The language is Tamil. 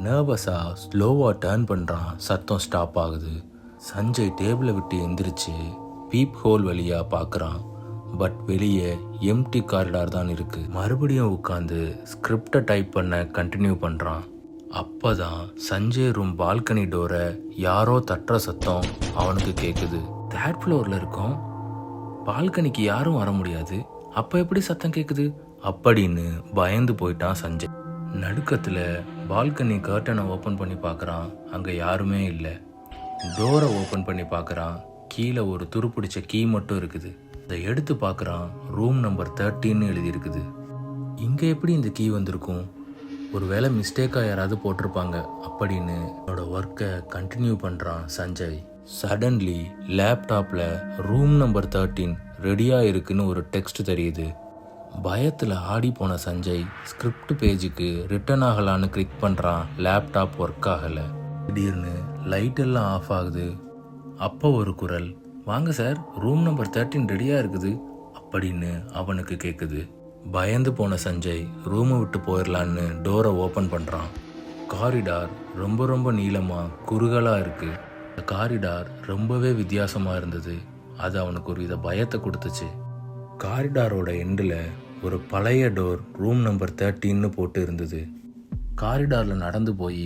நர்வஸாக ஸ்லோவாக டேர்ன் பண்ணுறான். சத்தம் ஸ்டாப் ஆகுது. சஞ்சய் டேபிளை விட்டு எந்திரிச்சு பீப் ஹோல் வழியாக பார்க்குறான். பட் வெளியே எம்டி காரிடார் தான் இருக்குது. மறுபடியும் உட்காந்து ஸ்கிரிப்டை டைப் பண்ண கண்டினியூ பண்ணுறான். அப்போ தான் சஞ்சய் ரூம் பால்கனி டோரை யாரோ தட்டுற சத்தம் அவனுக்கு கேட்குது. தேர்ட் ஃப்ளோரில் இருக்கோம், பால்கனிக்கு யாரும் வர முடியாது, அப்போ எப்படி சத்தம் கேட்குது அப்படின்னு பயந்து போயிட்டான் சஞ்சய். நடுக்கத்தில் பால்கனி கர்ட்டனை ஓப்பன் பண்ணி பார்க்குறான். அங்கே யாருமே இல்லை. டோரை ஓப்பன் பண்ணி பார்க்குறான். கீழே ஒரு துருப்பிடிச்ச கீ மட்டும் இருக்குது. அதை எடுத்து பார்க்குறான். Room number 13 எழுதியிருக்குது. இங்கே எப்படி இந்த கீ வந்திருக்கும்? ஒரு வேளை மிஸ்டேக்காக யாராவது போட்டிருப்பாங்க அப்படின்னு என்னோட ஒர்க்கை கண்டினியூ பண்ணுறான் சஞ்சய். சடன்லி லேப்டாப்பில் ரூம் நம்பர் 13 ரெடியாக இருக்குன்னு ஒரு டெக்ஸ்ட் தெரியுது. பயத்தில் ஆடி போன சஞ்சய் ஸ்கிரிப்ட் பேஜுக்கு ரிட்டர்ன் ஆகலான்னு கிளிக் பண்ணுறான். லேப்டாப் ஒர்க் ஆகலை. திடீர்னு லைட் எல்லாம் ஆஃப் ஆகுது. அப்போ ஒரு குரல், வாங்க சார், ரூம் நம்பர் 13 ரெடியாக இருக்குது அப்படின்னு அவனுக்கு கேட்குது. பயந்து போன சஞ்சய் ரூமை விட்டு போயிடலான்னு டோரை ஓப்பன் பண்ணுறான். காரிடார் ரொம்ப ரொம்ப நீளமாக குறுகலாக இருக்குது. அந்த காரிடார் ரொம்பவே வித்தியாசமாக இருந்தது. அது அவனுக்கு ஒரு வித பயத்தை கொடுத்துச்சு. காரிடாரோட எண்டில் ஒரு பழைய டோர் ரூம் நம்பர் 13 போட்டு இருந்தது. காரிடாரில் நடந்து போய்